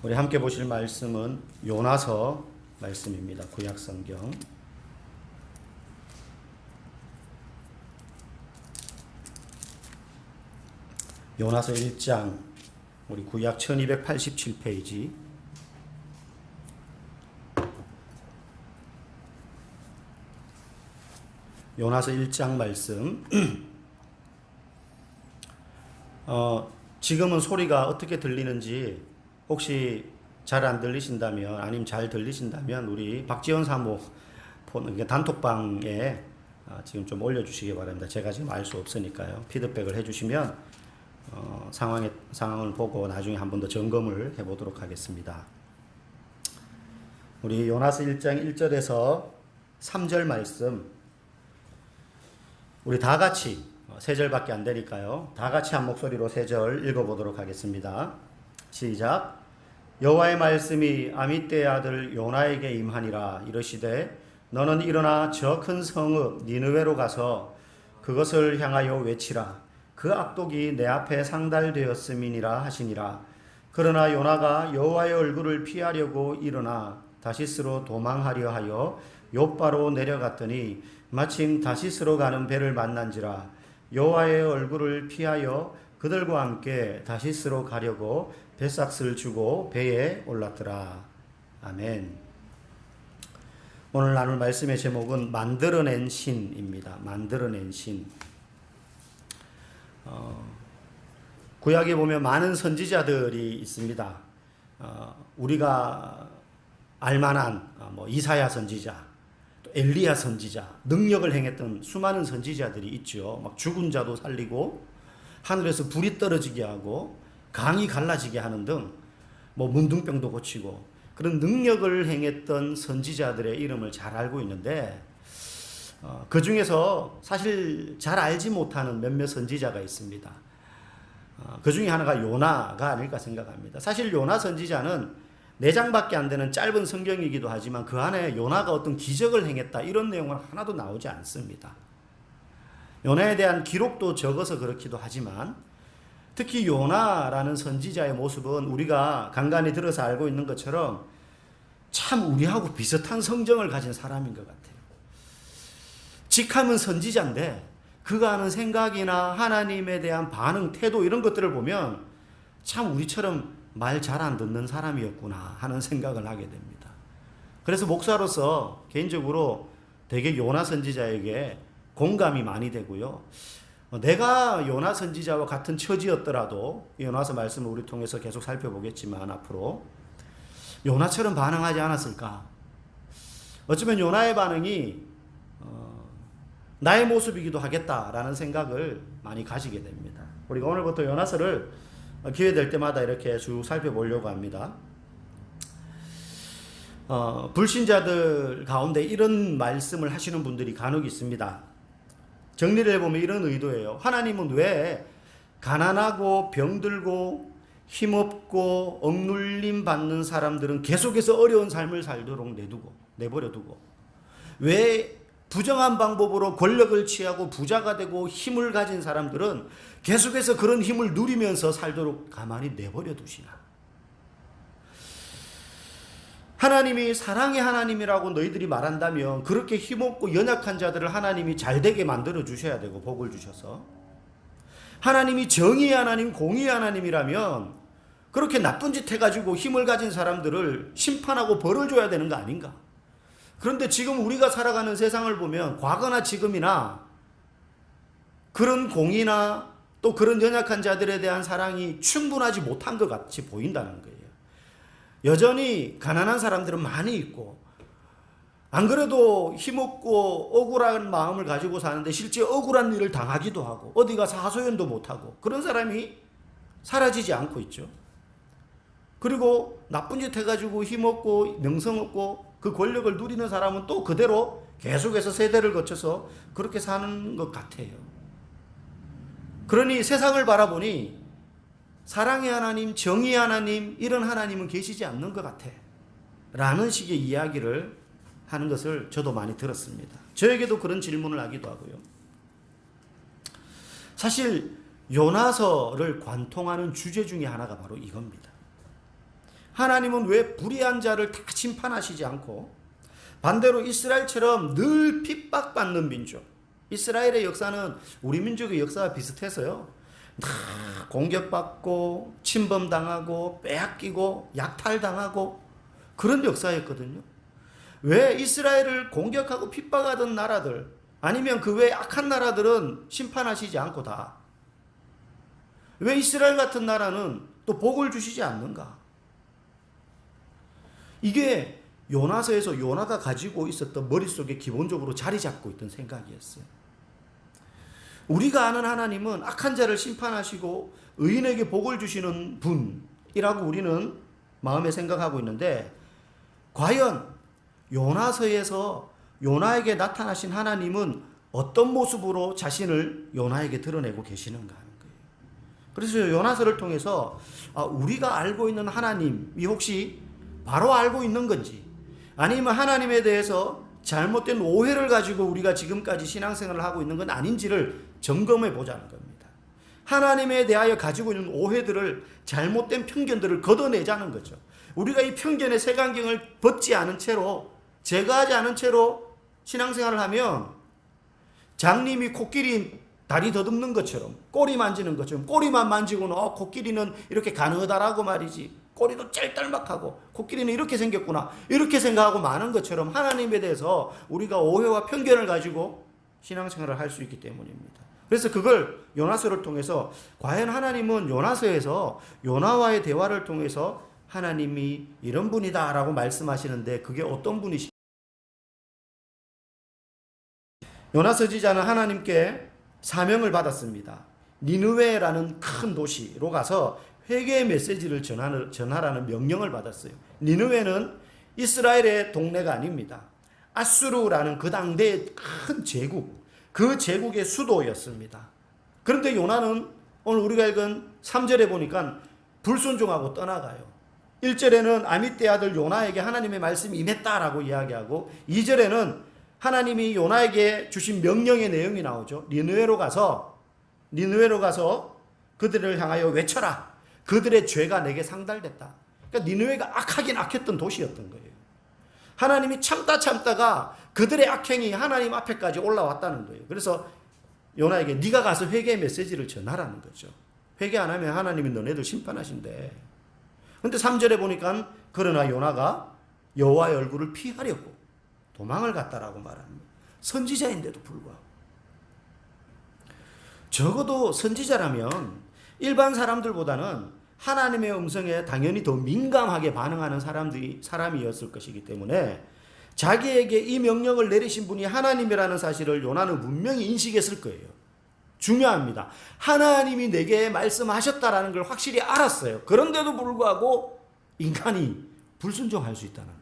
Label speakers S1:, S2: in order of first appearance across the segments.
S1: 우리 함께 보실 말씀은 요나서 말씀입니다. 구약 성경. 요나서 1장, 우리 구약 1287페이지. 요나서 1장 말씀. 지금은 소리가 어떻게 들리는지 혹시 잘 안 들리신다면, 아니면 잘 들리신다면 우리 박지원 사모 단톡방에 지금 좀 올려주시기 바랍니다. 제가 지금 알 수 없으니까요. 피드백을 해주시면 상황을 보고 나중에 한 번 더 점검을 해보도록 하겠습니다. 우리 요나서 1장 1절에서 3절 말씀, 우리 다 같이 3절밖에 안 되니까요. 다 같이 한 목소리로 3절 읽어보도록 하겠습니다. 시작. 여호와의 말씀이 아미떼의 아들 요나에게 임하니라. 이르시되 너는 일어나 저 큰 성읍 니느웨로 가서 그것을 향하여 외치라. 그 악독이 내 앞에 상달되었음이니라 하시니라. 그러나 요나가 여호와의 얼굴을 피하려고 일어나 다시스로 도망하려 하여 욥바로 내려갔더니 마침 다시스로 가는 배를 만난지라. 여호와의 얼굴을 피하여 그들과 함께 다시스로 가려고 뱃삭스를 주고 배에 올랐더라. 아멘. 오늘 나눌 말씀의 제목은 만들어낸 신입니다. 만들어낸 신. 구약에 보면 많은 선지자들이 있습니다. 우리가 알만한 이사야 선지자, 또 엘리야 선지자, 능력을 행했던 수많은 선지자들이 있죠. 막 죽은 자도 살리고 하늘에서 불이 떨어지게 하고 강이 갈라지게 하는 등 문둥병도 고치고 그런 능력을 행했던 선지자들의 이름을 잘 알고 있는데 그 중에서 사실 잘 알지 못하는 몇몇 선지자가 있습니다. 그 중에 하나가 요나가 아닐까 생각합니다. 사실 요나 선지자는 4장밖에 안 되는 짧은 성경이기도 하지만 그 안에 요나가 어떤 기적을 행했다 이런 내용은 하나도 나오지 않습니다. 요나에 대한 기록도 적어서 그렇기도 하지만 특히 요나라는 선지자의 모습은 우리가 간간히 들어서 알고 있는 것처럼 참 우리하고 비슷한 성정을 가진 사람인 것 같아요. 직함은 선지자인데 그가 하는 생각이나 하나님에 대한 반응, 태도 이런 것들을 보면 참 우리처럼 말 잘 안 듣는 사람이었구나 하는 생각을 하게 됩니다. 그래서 목사로서 개인적으로 되게 요나 선지자에게 공감이 많이 되고요. 내가 요나 선지자와 같은 처지였더라도 요나서 말씀을 우리 통해서 계속 살펴보겠지만 앞으로 요나처럼 반응하지 않았을까? 어쩌면 요나의 반응이 나의 모습이기도 하겠다라는 생각을 많이 가지게 됩니다. 우리가 오늘부터 요나서를 기회 될 때마다 이렇게 쭉 살펴보려고 합니다. 불신자들 가운데 이런 말씀을 하시는 분들이 간혹 있습니다. 정리를 해보면 이런 의도예요. 하나님은 왜 가난하고 병들고 힘없고 억눌림 받는 사람들은 계속해서 어려운 삶을 살도록 내버려두고 왜 부정한 방법으로 권력을 취하고 부자가 되고 힘을 가진 사람들은 계속해서 그런 힘을 누리면서 살도록 가만히 내버려 두시나? 하나님이 사랑의 하나님이라고 너희들이 말한다면 그렇게 힘없고 연약한 자들을 하나님이 잘되게 만들어 주셔야 되고 복을 주셔서 하나님이 정의의 하나님, 공의의 하나님이라면 그렇게 나쁜 짓 해가지고 힘을 가진 사람들을 심판하고 벌을 줘야 되는 거 아닌가? 그런데 지금 우리가 살아가는 세상을 보면 과거나 지금이나 그런 공의나 또 그런 연약한 자들에 대한 사랑이 충분하지 못한 것 같이 보인다는 거예요. 여전히 가난한 사람들은 많이 있고 안 그래도 힘없고 억울한 마음을 가지고 사는데 실제 억울한 일을 당하기도 하고 어디 가서 하소연도 못하고 그런 사람이 사라지지 않고 있죠. 그리고 나쁜 짓 해가지고 힘없고 명성없고 그 권력을 누리는 사람은 또 그대로 계속해서 세대를 거쳐서 그렇게 사는 것 같아요. 그러니 세상을 바라보니 사랑의 하나님, 정의의 하나님, 이런 하나님은 계시지 않는 것 같아 라는 식의 이야기를 하는 것을 저도 많이 들었습니다. 저에게도 그런 질문을 하기도 하고요. 사실 요나서를 관통하는 주제 중에 하나가 바로 이겁니다. 하나님은 왜 불의한 자를 다 심판하시지 않고 반대로 이스라엘처럼 늘 핍박받는 민족, 이스라엘의 역사는 우리 민족의 역사와 비슷해서요, 다 공격받고 침범당하고 빼앗기고 약탈당하고 그런 역사였거든요. 왜 이스라엘을 공격하고 핍박하던 나라들 아니면 그 외 악한 나라들은 심판하시지 않고 다 왜 이스라엘 같은 나라는 또 복을 주시지 않는가? 이게 요나서에서 요나가 가지고 있었던 머릿속에 기본적으로 자리 잡고 있던 생각이었어요. 우리가 아는 하나님은 악한 자를 심판하시고 의인에게 복을 주시는 분이라고 우리는 마음에 생각하고 있는데, 과연 요나서에서 요나에게 나타나신 하나님은 어떤 모습으로 자신을 요나에게 드러내고 계시는가 하는 거예요. 그래서 요나서를 통해서 우리가 알고 있는 하나님이 혹시 바로 알고 있는 건지, 아니면 하나님에 대해서 잘못된 오해를 가지고 우리가 지금까지 신앙생활을 하고 있는 건 아닌지를 점검해 보자는 겁니다. 하나님에 대하여 가지고 있는 오해들을, 잘못된 편견들을 걷어내자는 거죠. 우리가 이 편견의 색안경을 벗지 않은 채로, 제거하지 않은 채로 신앙생활을 하면 장님이 코끼리 다리 더듬는 것처럼, 꼬리 만지는 것처럼, 꼬리만 만지고는 코끼리는 이렇게 가느다라고 말이지, 꼬리도 짤짤막하고 코끼리는 이렇게 생겼구나, 이렇게 생각하고 마는 것처럼 하나님에 대해서 우리가 오해와 편견을 가지고 신앙생활을 할 수 있기 때문입니다. 그래서 그걸 요나서를 통해서, 과연 하나님은 요나서에서 요나와의 대화를 통해서 하나님이 이런 분이다 라고 말씀하시는데, 그게 어떤 분이시? 요나 서지자는 하나님께 사명을 받았습니다. 니느웨라는 큰 도시로 가서 회개의 메시지를 전하라는 명령을 받았어요. 니느웨는 이스라엘의 동네가 아닙니다. 아수르라는 그 당대의 큰 제국, 그 제국의 수도였습니다. 그런데 요나는 오늘 우리가 읽은 3절에 보니까 불순종하고 떠나가요. 1절에는 아미떼 아들 요나에게 하나님의 말씀이 임했다라고 이야기하고, 2절에는 하나님이 요나에게 주신 명령의 내용이 나오죠. 니느웨로 가서 그들을 향하여 외쳐라. 그들의 죄가 내게 상달됐다. 그러니까 니느웨가 악하긴 악했던 도시였던 거예요. 하나님이 참다가 그들의 악행이 하나님 앞에까지 올라왔다는 거예요. 그래서 요나에게 네가 가서 회개의 메시지를 전하라는 거죠. 회개 안 하면 하나님이 너네들 심판하신대. 근데 3절에 보니까 그러나 요나가 여호와의 얼굴을 피하려고 도망을 갔다라고 말합니다. 선지자인데도 불구하고. 적어도 선지자라면 일반 사람들보다는 하나님의 음성에 당연히 더 민감하게 반응하는 사람이었을 것이기 때문에 자기에게 이 명령을 내리신 분이 하나님이라는 사실을 요나는 분명히 인식했을 거예요. 중요합니다. 하나님이 내게 말씀하셨다라는 걸 확실히 알았어요. 그런데도 불구하고 인간이 불순종할 수 있다는 거예요.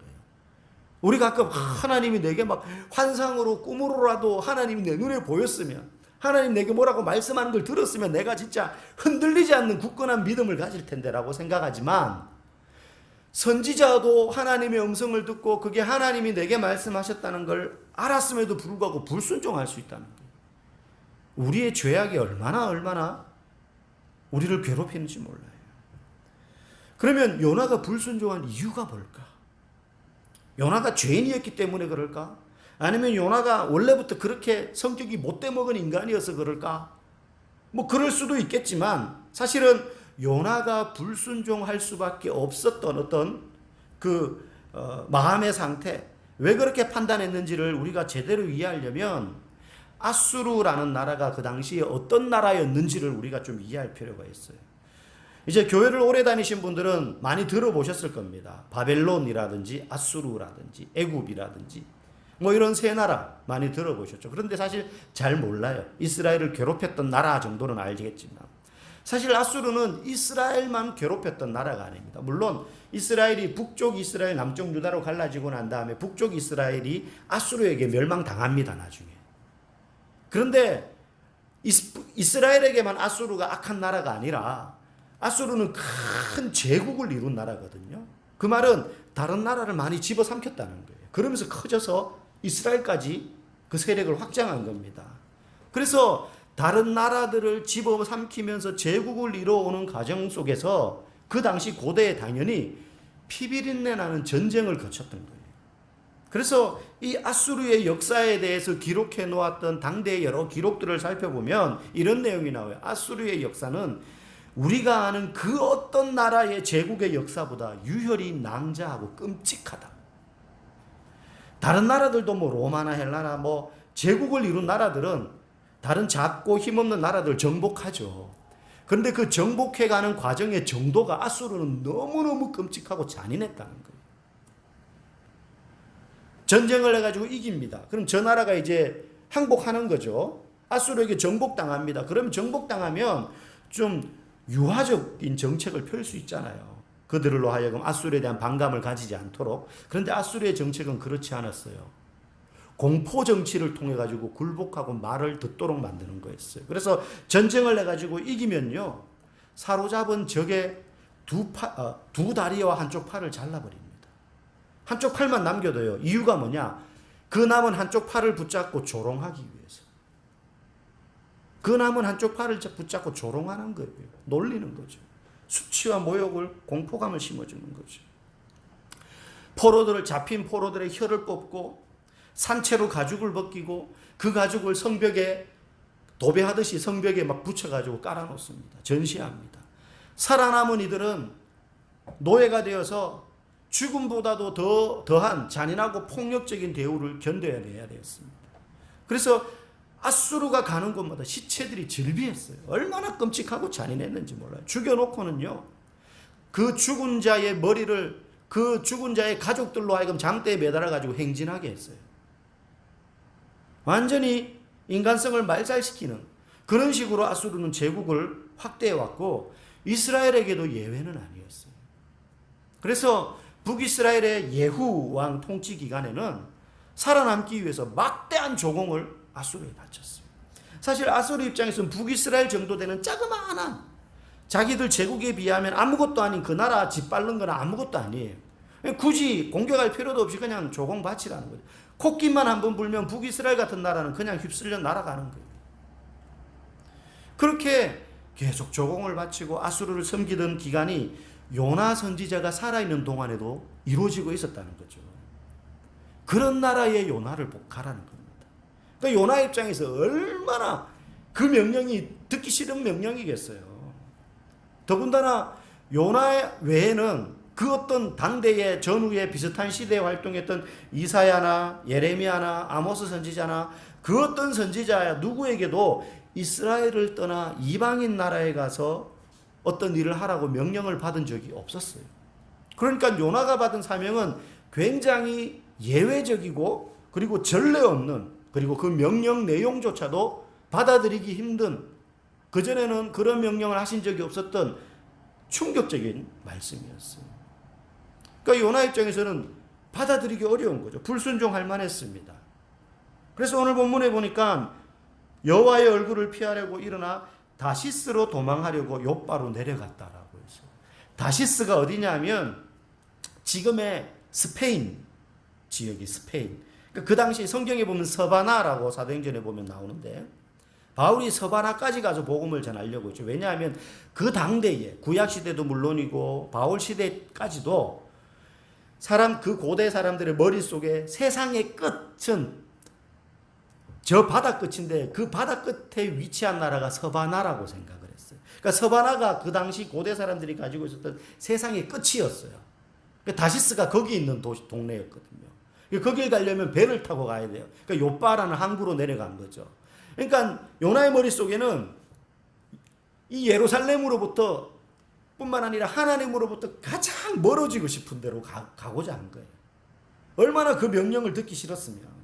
S1: 우리가 가끔 하나님이 내게 막 환상으로 꿈으로라도 하나님이 내 눈에 보였으면, 하나님 내게 뭐라고 말씀하는 걸 들었으면 내가 진짜 흔들리지 않는 굳건한 믿음을 가질 텐데라고 생각하지만, 선지자도 하나님의 음성을 듣고 그게 하나님이 내게 말씀하셨다는 걸 알았음에도 불구하고 불순종할 수 있다는 거예요. 우리의 죄악이 얼마나 우리를 괴롭히는지 몰라요. 그러면 요나가 불순종한 이유가 뭘까? 요나가 죄인이었기 때문에 그럴까? 아니면 요나가 원래부터 그렇게 성격이 못돼 먹은 인간이어서 그럴까? 뭐 그럴 수도 있겠지만, 사실은 요나가 불순종할 수밖에 없었던 어떤 마음의 상태, 왜 그렇게 판단했는지를 우리가 제대로 이해하려면 아수르라는 나라가 그 당시에 어떤 나라였는지를 우리가 좀 이해할 필요가 있어요. 이제 교회를 오래 다니신 분들은 많이 들어보셨을 겁니다. 바벨론이라든지 아수르라든지 애굽이라든지 뭐 이런 세 나라 많이 들어보셨죠. 그런데 사실 잘 몰라요. 이스라엘을 괴롭혔던 나라 정도는 알겠지만, 사실 아수르는 이스라엘만 괴롭혔던 나라가 아닙니다. 물론 이스라엘이 북쪽 이스라엘, 남쪽 유다로 갈라지고 난 다음에 북쪽 이스라엘이 아수르에게 멸망당합니다, 나중에. 그런데 이스라엘에게만 아수르가 악한 나라가 아니라 아수르는 큰 제국을 이룬 나라거든요. 그 말은 다른 나라를 많이 집어삼켰다는 거예요. 그러면서 커져서 이스라엘까지 그 세력을 확장한 겁니다. 그래서 다른 나라들을 집어삼키면서 제국을 이루어오는 과정 속에서 그 당시 고대에 당연히 피비린내 나는 전쟁을 거쳤던 거예요. 그래서 이 아수르의 역사에 대해서 기록해 놓았던 당대의 여러 기록들을 살펴보면 이런 내용이 나와요. 아수르의 역사는 우리가 아는 그 어떤 나라의 제국의 역사보다 유혈이 낭자하고 끔찍하다. 다른 나라들도 뭐 로마나 헬라나 뭐 제국을 이룬 나라들은 다른 작고 힘없는 나라들 정복하죠. 그런데 그 정복해가는 과정의 정도가 아수르는 너무너무 끔찍하고 잔인했다는 거예요. 전쟁을 해가지고 이깁니다. 그럼 저 나라가 이제 항복하는 거죠. 아수르에게 정복당합니다. 그러면 정복당하면 좀 유화적인 정책을 펼 수 있잖아요. 그들로 하여금 아수르에 대한 반감을 가지지 않도록. 그런데 아수르의 정책은 그렇지 않았어요. 공포 정치를 통해 가지고 굴복하고 말을 듣도록 만드는 거였어요. 그래서 전쟁을 해 가지고 이기면요, 사로잡은 적의 두 다리와 한쪽 팔을 잘라버립니다. 한쪽 팔만 남겨둬요. 이유가 뭐냐? 그 남은 한쪽 팔을 붙잡고 조롱하기 위해서. 그 남은 한쪽 팔을 붙잡고 조롱하는 거예요. 놀리는 거죠. 수치와 모욕을, 공포감을 심어주는 거죠. 포로들을, 잡힌 포로들의 혀를 뽑고 산채로 가죽을 벗기고 그 가죽을 성벽에 도배하듯이 성벽에 막 붙여가지고 깔아놓습니다. 전시합니다. 살아남은 이들은 노예가 되어서 죽음보다도 더한 잔인하고 폭력적인 대우를 견뎌내야 되었습니다. 그래서 아수르가 가는 곳마다 시체들이 즐비했어요. 얼마나 끔찍하고 잔인했는지 몰라요. 죽여놓고는요, 그 죽은 자의 머리를 그 죽은 자의 가족들로 하여금 장대에 매달아가지고 행진하게 했어요. 완전히 인간성을 말살시키는 그런 식으로 아수르는 제국을 확대해왔고 이스라엘에게도 예외는 아니었어요. 그래서 북이스라엘의 예후 왕 통치 기간에는 살아남기 위해서 막대한 조공을 아수르에 바쳤어요. 사실 아수르 입장에서는 북이스라엘 정도 되는 자그마한 자기들 제국에 비하면 아무것도 아닌 그 나라 짓밟는 건 아무것도 아니에요. 굳이 공격할 필요도 없이 그냥 조공 바치라는 거죠. 코끼만 한번 불면 북이스라엘 같은 나라는 그냥 휩쓸려 날아가는 거예요. 그렇게 계속 조공을 바치고 아수르를 섬기던 기간이 요나 선지자가 살아있는 동안에도 이루어지고 있었다는 거죠. 그런 나라의 요나를 가라는 겁니다. 그러니까 요나 입장에서 얼마나 그 명령이 듣기 싫은 명령이겠어요. 더군다나 요나 외에는 그 어떤 당대의 전후에 비슷한 시대에 활동했던 이사야나 예레미야나 아모스 선지자나 그 어떤 선지자 누구에게도 이스라엘을 떠나 이방인 나라에 가서 어떤 일을 하라고 명령을 받은 적이 없었어요. 그러니까 요나가 받은 사명은 굉장히 예외적이고 그리고 전례 없는, 그리고 그 명령 내용조차도 받아들이기 힘든, 그전에는 그런 명령을 하신 적이 없었던 충격적인 말씀이었어요. 그러니까 요나 입장에서는 받아들이기 어려운 거죠. 불순종할 만했습니다. 그래서 오늘 본문에 보니까 여호와의 얼굴을 피하려고 일어나 다시스로 도망하려고 욥바로 내려갔다라고 했어요. 다시스가 어디냐면 지금의 스페인 지역이 스페인. 그러니까 그 당시 성경에 보면 서바나라고 사도행전에 보면 나오는데 바울이 서바나까지 가서 복음을 전하려고 했죠. 왜냐하면 그 당대에 구약 시대도 물론이고 바울 시대까지도 그 고대 사람들의 머릿속에 세상의 끝은 저 바다 끝인데 그 바다 끝에 위치한 나라가 서바나라고 생각을 했어요. 그러니까 서바나가 그 당시 고대 사람들이 가지고 있었던 세상의 끝이었어요. 그러니까 다시스가 거기 있는 동네였거든요. 거길 가려면 배를 타고 가야 돼요. 그러니까 요빠라는 항구로 내려간 거죠. 그러니까 요나의 머릿속에는 이 예루살렘으로부터 뿐만 아니라 하나님으로부터 가장 멀어지고 싶은 데로 가고자 한 거예요. 얼마나 그 명령을 듣기 싫었으면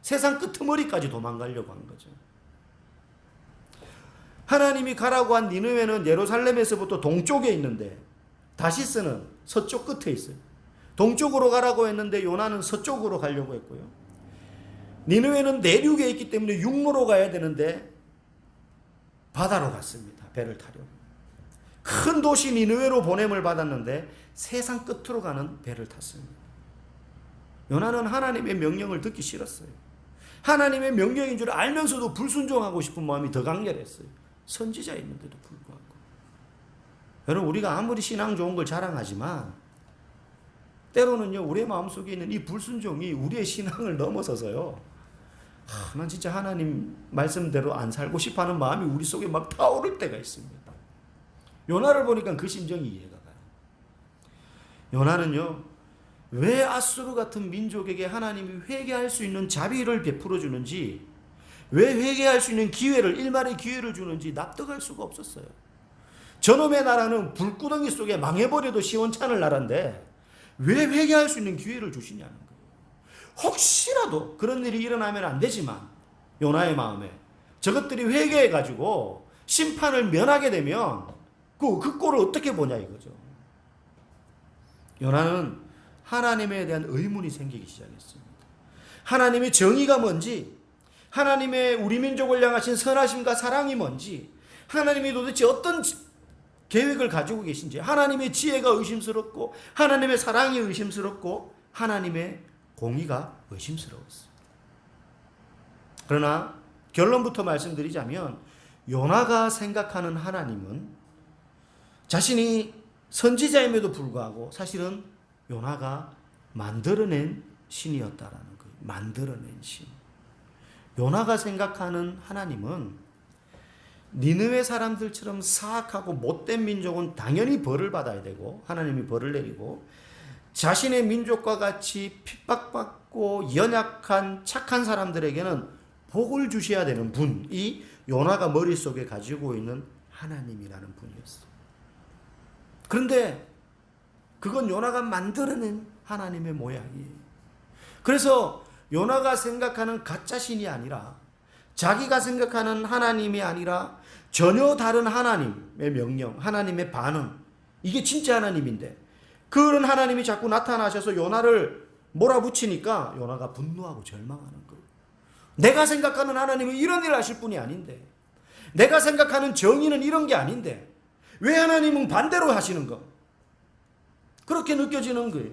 S1: 세상 끄트머리까지 도망가려고 한 거죠. 하나님이 가라고 한 니느웨는 예루살렘에서부터 동쪽에 있는데 다시스는 서쪽 끝에 있어요. 동쪽으로 가라고 했는데 요나는 서쪽으로 가려고 했고요. 니느웨는 내륙에 있기 때문에 육로로 가야 되는데 바다로 갔습니다. 배를 타려고. 큰 도시 니느웨로 보냄을 받았는데 세상 끝으로 가는 배를 탔습니다. 요나는 하나님의 명령을 듣기 싫었어요. 하나님의 명령인 줄 알면서도 불순종하고 싶은 마음이 더 강렬했어요. 선지자였는데도 불구하고. 여러분, 우리가 아무리 신앙 좋은 걸 자랑하지만 때로는요, 우리의 마음속에 있는 이 불순종이 우리의 신앙을 넘어서서요, 난 진짜 하나님 말씀대로 안 살고 싶어하는 마음이 우리 속에 막 타오를 때가 있습니다. 요나를 보니까 그 심정이 이해가 가요. 요나는요, 왜 아수르 같은 민족에게 하나님이 회개할 수 있는 자비를 베풀어 주는지, 왜 회개할 수 있는 기회를, 일말의 기회를 주는지 납득할 수가 없었어요. 저놈의 나라는 불구덩이 속에 망해버려도 시원찮을 나라인데 왜 회개할 수 있는 기회를 주시냐는 거예요. 혹시라도 그런 일이 일어나면 안 되지만 요나의 마음에 저것들이 회개해가지고 심판을 면하게 되면 그 꼴을 어떻게 보냐 이거죠. 요나는 하나님에 대한 의문이 생기기 시작했습니다. 하나님의 정의가 뭔지, 하나님의 우리 민족을 향하신 선하심과 사랑이 뭔지, 하나님이 도대체 어떤 계획을 가지고 계신지, 하나님의 지혜가 의심스럽고 하나님의 사랑이 의심스럽고 하나님의 공의가 의심스러웠어요. 그러나 결론부터 말씀드리자면 요나가 생각하는 하나님은 자신이 선지자임에도 불구하고 사실은 요나가 만들어낸 신이었다라는 거예요. 만들어낸 신. 요나가 생각하는 하나님은 니느웨 사람들처럼 사악하고 못된 민족은 당연히 벌을 받아야 되고 하나님이 벌을 내리고, 자신의 민족과 같이 핍박받고 연약한 착한 사람들에게는 복을 주셔야 되는 분이 요나가 머릿속에 가지고 있는 하나님이라는 분이었어. 그런데 그건 요나가 만들어낸 하나님의 모양이에요. 그래서 요나가 생각하는 가짜 신이 아니라, 자기가 생각하는 하나님이 아니라 전혀 다른 하나님의 명령, 하나님의 반응, 이게 진짜 하나님인데 그런 하나님이 자꾸 나타나셔서 요나를 몰아붙이니까 요나가 분노하고 절망하는 거예요. 내가 생각하는 하나님은 이런 일을 하실 분이 아닌데, 내가 생각하는 정의는 이런 게 아닌데 왜 하나님은 반대로 하시는 거? 그렇게 느껴지는 거예요.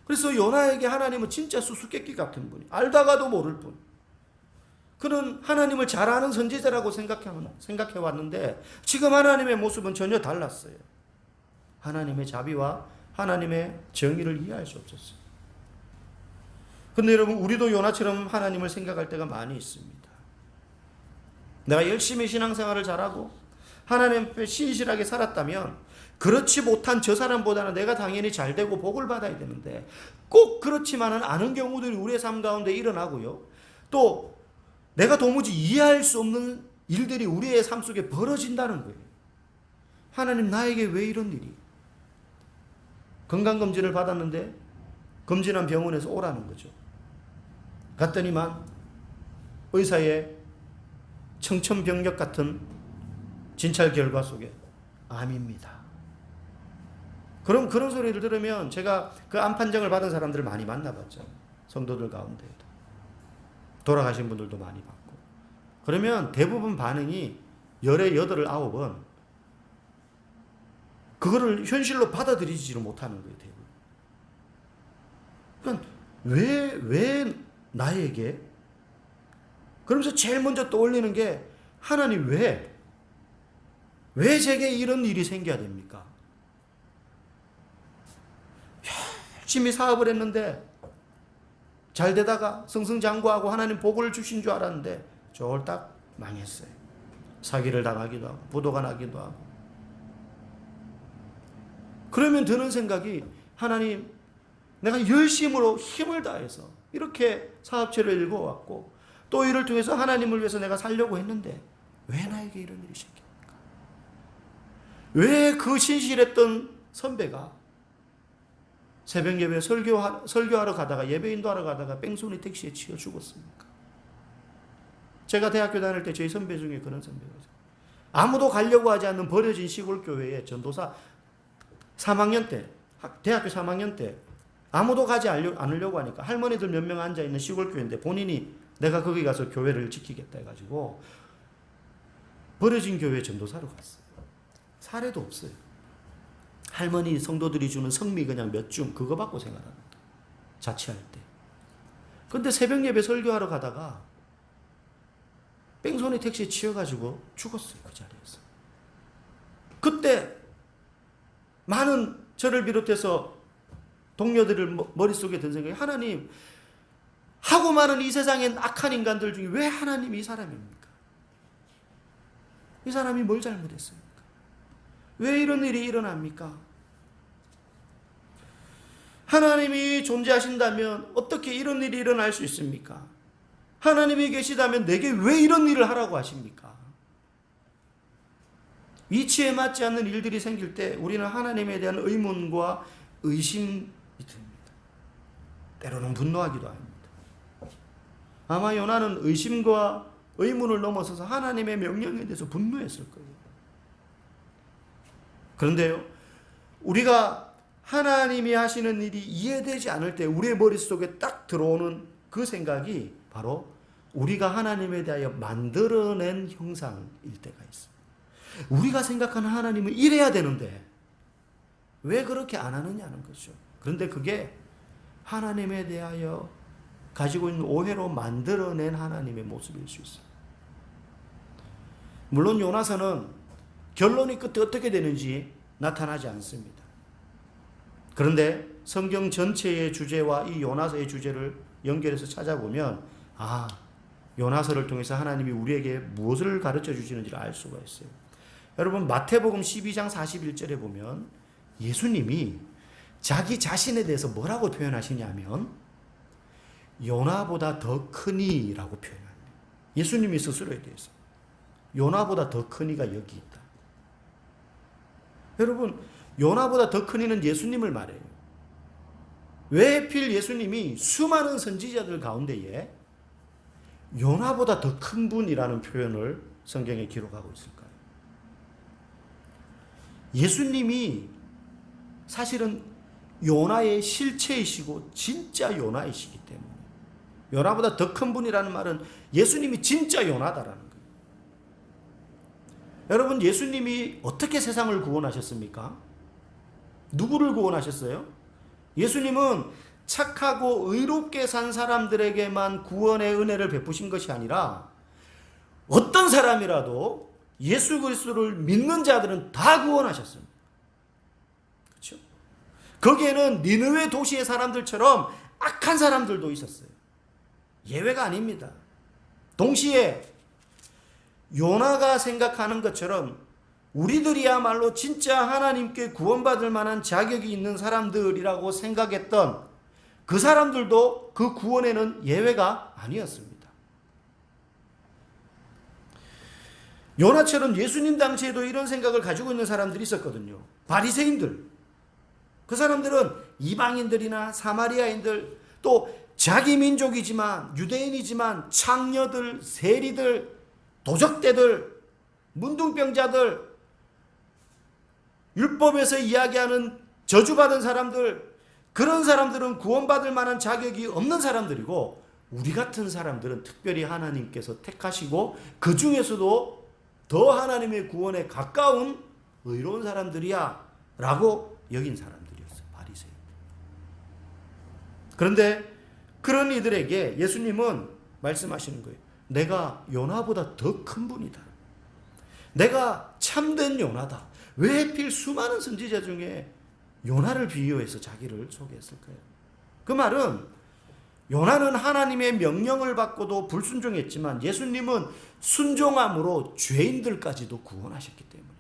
S1: 그래서 요나에게 하나님은 진짜 수수께끼 같은 분이, 알다가도 모를 분. 그는 하나님을 잘 아는 선지자라고 생각해왔는데 지금 하나님의 모습은 전혀 달랐어요. 하나님의 자비와 하나님의 정의를 이해할 수 없었어요. 근데 여러분, 우리도 요나처럼 하나님을 생각할 때가 많이 있습니다. 내가 열심히 신앙생활을 잘하고 하나님 앞에 신실하게 살았다면 그렇지 못한 저 사람보다는 내가 당연히 잘되고 복을 받아야 되는데 꼭 그렇지만은 않은 경우들이 우리의 삶 가운데 일어나고요. 또 내가 도무지 이해할 수 없는 일들이 우리의 삶 속에 벌어진다는 거예요. 하나님, 나에게 왜 이런 일이? 건강검진을 받았는데 검진한 병원에서 오라는 거죠. 갔더니만 의사의 청천벽력 같은 진찰 결과 속에 암입니다. 그럼 그런 소리를 들으면, 제가 그 암 판정을 받은 사람들을 많이 만나봤죠. 성도들 가운데에도 돌아가신 분들도 많이 봤고, 그러면 대부분 반응이 열에 8, 9은 그거를 현실로 받아들이지를 못하는 거예요. 대부분. 그러니까 왜 나에게? 그러면서 제일 먼저 떠올리는 게, 하나님 왜 제게 이런 일이 생겨야 됩니까? 열심히 사업을 했는데 잘 되다가 승승장구하고 하나님 복을 주신 줄 알았는데 쫄딱 망했어요. 사기를 당하기도 하고 부도가 나기도 하고. 그러면 드는 생각이, 하나님, 내가 열심으로 힘을 다해서 이렇게 사업체를 읽어왔고 또 이를 통해서 하나님을 위해서 내가 살려고 했는데 왜 나에게 이런 일이 생깁니까? 왜 그 신실했던 선배가 새벽 예배 설교하러 가다가, 예배 인도하러 가다가 뺑소니 택시에 치여 죽었습니까? 제가 대학교 다닐 때 저희 선배 중에 그런 선배가 있어요. 아무도 가려고 하지 않는 버려진 시골 교회에 전도사 3학년 때, 대학교 3학년 때 아무도 가지 않으려고 하니까 할머니들 몇 명 앉아있는 시골 교회인데 본인이 내가 거기 가서 교회를 지키겠다 해가지고 버려진 교회 전도사로 갔어요. 사례도 없어요. 할머니 성도들이 주는 성미 그냥 몇 줌 그거 받고 생활합니다. 자취할 때. 근데 새벽 예배 설교하러 가다가 뺑소니 택시에 치여가지고 죽었어요. 그 자리에서. 그때 많은 저를 비롯해서 동료들을 머릿속에 든 생각이, 하나님, 하고 많은 이 세상엔 악한 인간들 중에 왜 하나님이 이 사람입니까? 이 사람이 뭘 잘못했습니까? 왜 이런 일이 일어납니까? 하나님이 존재하신다면 어떻게 이런 일이 일어날 수 있습니까? 하나님이 계시다면 내게 왜 이런 일을 하라고 하십니까? 이치에 맞지 않는 일들이 생길 때 우리는 하나님에 대한 의문과 의심이 듭니다. 때로는 분노하기도 합니다. 아마 요나는 의심과 의문을 넘어서서 하나님의 명령에 대해서 분노했을 거예요. 그런데요, 우리가 하나님이 하시는 일이 이해되지 않을 때 우리의 머릿속에 딱 들어오는 그 생각이 바로 우리가 하나님에 대하여 만들어낸 형상일 때가 있습니다. 우리가 생각하는 하나님은 이래야 되는데 왜 그렇게 안 하느냐는 거죠. 그런데 그게 하나님에 대하여 가지고 있는 오해로 만들어낸 하나님의 모습일 수 있어요. 물론 요나서는 결론이 끝에 어떻게 되는지 나타나지 않습니다. 그런데 성경 전체의 주제와 이 요나서의 주제를 연결해서 찾아보면, 요나서를 통해서 하나님이 우리에게 무엇을 가르쳐 주시는지를 알 수가 있어요. 여러분, 마태복음 12장 41절에 보면 예수님이 자기 자신에 대해서 뭐라고 표현하시냐면 요나보다 더 크니라고 표현합니다. 예수님이 스스로에 대해서 요나보다 더 크니가 여기 있다. 여러분, 요나보다 더 크니는 예수님을 말해요. 왜 하필 예수님이 수많은 선지자들 가운데에 요나보다 더 큰 분이라는 표현을 성경에 기록하고 있을까요? 예수님이 사실은 요나의 실체이시고 진짜 요나이시기 때문에, 요나보다 더 큰 분이라는 말은 예수님이 진짜 요나다라는 거예요. 여러분, 예수님이 어떻게 세상을 구원하셨습니까? 누구를 구원하셨어요? 예수님은 착하고 의롭게 산 사람들에게만 구원의 은혜를 베푸신 것이 아니라 어떤 사람이라도 예수 그리스도를 믿는 자들은 다 구원하셨습니다. 그렇죠? 거기에는 니느웨 도시의 사람들처럼 악한 사람들도 있었어요. 예외가 아닙니다. 동시에 요나가 생각하는 것처럼 우리들이야말로 진짜 하나님께 구원받을 만한 자격이 있는 사람들이라고 생각했던 그 사람들도 그 구원에는 예외가 아니었습니다. 요나처럼 예수님 당시에도 이런 생각을 가지고 있는 사람들이 있었거든요. 바리새인들. 그 사람들은 이방인들이나 사마리아인들, 또 자기 민족이지만 유대인이지만 창녀들, 세리들, 도적대들, 문둥병자들, 율법에서 이야기하는 저주받은 사람들, 그런 사람들은 구원받을 만한 자격이 없는 사람들이고, 우리 같은 사람들은 특별히 하나님께서 택하시고 그 중에서도 더 하나님의 구원에 가까운 의로운 사람들이야 라고 여긴 사람들이었어요. 바리새인. 그런데 그런 이들에게 예수님은 말씀하시는 거예요. 내가 요나보다 더 큰 분이다. 내가 참된 요나다. 왜 하필 수많은 선지자 중에 요나를 비유해서 자기를 소개했을까요? 그 말은 요나는 하나님의 명령을 받고도 불순종했지만 예수님은 순종함으로 죄인들까지도 구원하셨기 때문이에요.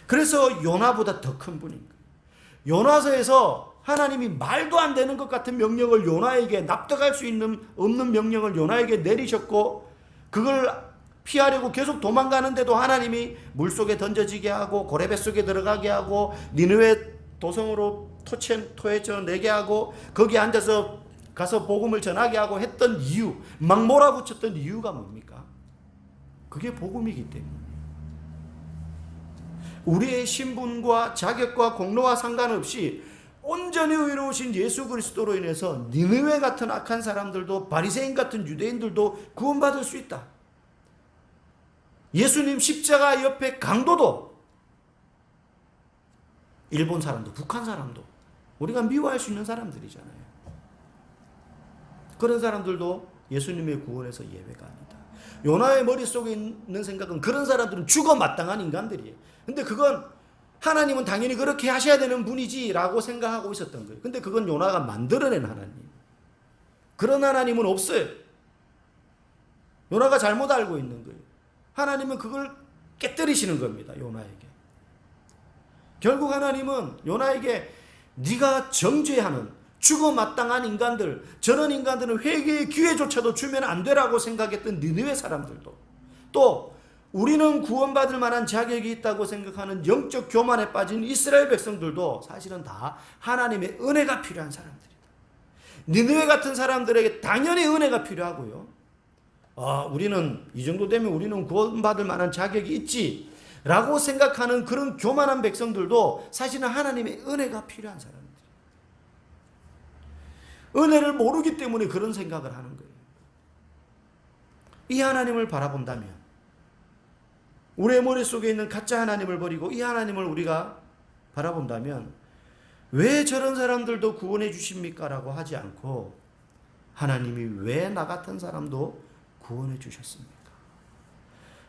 S1: 그래서 요나보다 더 큰 분인 거예요. 요나서에서 하나님이 말도 안 되는 것 같은 명령을 요나에게, 납득할 수 없는 명령을 요나에게 내리셨고, 그걸 피하려고 계속 도망가는데도 하나님이 물속에 던져지게 하고 고레배 속에 들어가게 하고 니느웨 도성으로 토해져 내게 하고 거기 앉아서 가서 복음을 전하게 하고 했던 이유, 막 몰아붙였던 이유가 뭡니까? 그게 복음이기 때문이에요. 우리의 신분과 자격과 공로와 상관없이 온전히 의로우신 예수 그리스도로 인해서 니느웨 같은 악한 사람들도 바리새인 같은 유대인들도 구원받을 수 있다. 예수님 십자가 옆에 강도도, 일본 사람도, 북한 사람도, 우리가 미워할 수 있는 사람들이잖아요. 그런 사람들도 예수님의 구원에서 예외가 아니다. 요나의 머릿속에 있는 생각은 그런 사람들은 죽어 마땅한 인간들이에요. 근데 그건 하나님은 당연히 그렇게 하셔야 되는 분이지라고 생각하고 있었던 거예요. 근데 그건 요나가 만들어낸 하나님. 그런 하나님은 없어요. 요나가 잘못 알고 있는 거예요. 하나님은 그걸 깨뜨리시는 겁니다. 요나에게. 결국 하나님은 요나에게 네가 정죄하는 죽어 마땅한 인간들, 저런 인간들은 회개의 기회조차도 주면 안 되라고 생각했던 니느웨 사람들도, 또 우리는 구원받을 만한 자격이 있다고 생각하는 영적 교만에 빠진 이스라엘 백성들도 사실은 다 하나님의 은혜가 필요한 사람들이다. 니느웨 같은 사람들에게 당연히 은혜가 필요하고요. 우리는 이 정도 되면 우리는 구원받을 만한 자격이 있지 라고 생각하는 그런 교만한 백성들도 사실은 하나님의 은혜가 필요한 사람들. 은혜를 모르기 때문에 그런 생각을 하는 거예요. 이 하나님을 바라본다면, 우리의 머릿속에 있는 가짜 하나님을 버리고 이 하나님을 우리가 바라본다면, 왜 저런 사람들도 구원해 주십니까? 라고 하지 않고, 하나님이 왜 나 같은 사람도 구원해 주셨습니까?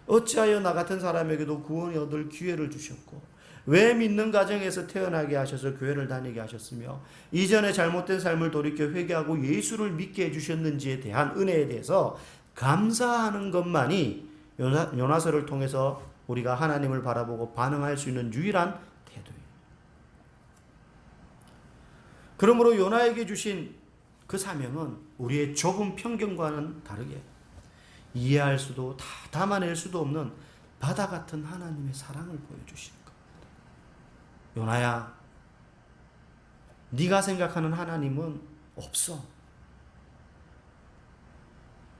S1: 어찌하여 나 같은 사람에게도 구원을 얻을 기회를 주셨고, 왜 믿는 가정에서 태어나게 하셔서 교회를 다니게 하셨으며, 이전에 잘못된 삶을 돌이켜 회개하고 예수를 믿게 해주셨는지에 대한 은혜에 대해서 감사하는 것만이 요나서를 통해서 우리가 하나님을 바라보고 반응할 수 있는 유일한 태도예요. 그러므로 요나에게 주신 그 사명은 우리의 좁은 편견과는 다르게 이해할 수도 다 담아낼 수도 없는 바다 같은 하나님의 사랑을 보여주시는 겁니다. 요나야, 네가 생각하는 하나님은 없어.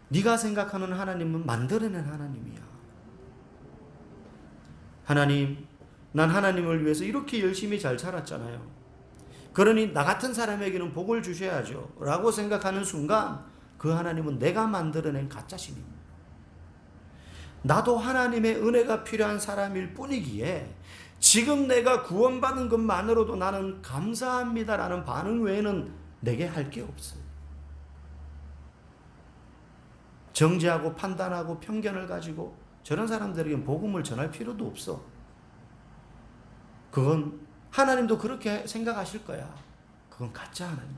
S1: 네가 생각하는 하나님은 만들어낸 하나님이야. 하나님, 난 하나님을 위해서 이렇게 열심히 잘 살았잖아요. 그러니 나 같은 사람에게는 복을 주셔야죠 라고 생각하는 순간 그 하나님은 내가 만들어낸 가짜신입니다. 나도 하나님의 은혜가 필요한 사람일 뿐이기에 지금 내가 구원받은 것만으로도 나는 감사합니다라는 반응 외에는 내게 할 게 없어요. 정죄하고 판단하고 편견을 가지고 저런 사람들에게 복음을 전할 필요도 없어. 그건 하나님도 그렇게 생각하실 거야. 그건 가짜 하나님.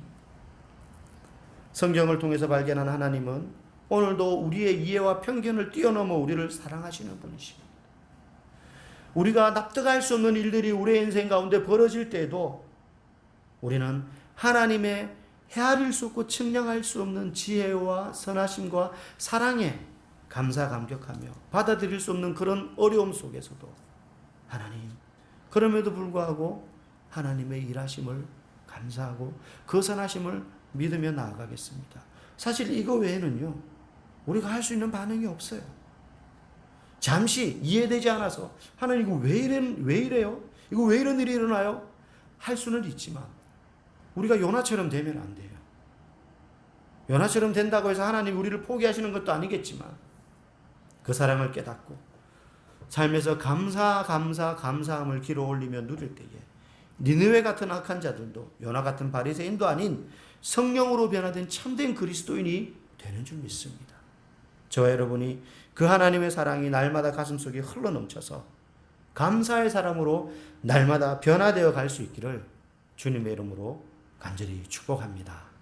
S1: 성경을 통해서 발견한 하나님은 오늘도 우리의 이해와 편견을 뛰어넘어 우리를 사랑하시는 분이십니다. 우리가 납득할 수 없는 일들이 우리의 인생 가운데 벌어질 때에도 우리는 하나님의 헤아릴 수 없고 측량할 수 없는 지혜와 선하심과 사랑에 감사 감격하며 받아들일 수 없는 그런 어려움 속에서도 하나님, 그럼에도 불구하고 하나님의 일하심을 감사하고 그 선하심을 믿으며 나아가겠습니다. 사실 이거 외에는요, 우리가 할 수 있는 반응이 없어요. 잠시 이해되지 않아서 하나님 이거 왜 이래요? 이거 왜 이런 일이 일어나요? 할 수는 있지만 우리가 요나처럼 되면 안 돼요. 요나처럼 된다고 해서 하나님 우리를 포기하시는 것도 아니겠지만 그 사랑을 깨닫고 삶에서 감사함을 길어 올리며 누릴 때에 니느웨 같은 악한 자들도 요나 같은 바리새인도 아닌 성령으로 변화된 참된 그리스도인이 되는 줄 믿습니다. 저와 여러분이 그 하나님의 사랑이 날마다 가슴속에 흘러넘쳐서 감사의 사람으로 날마다 변화되어 갈 수 있기를 주님의 이름으로 간절히 축복합니다.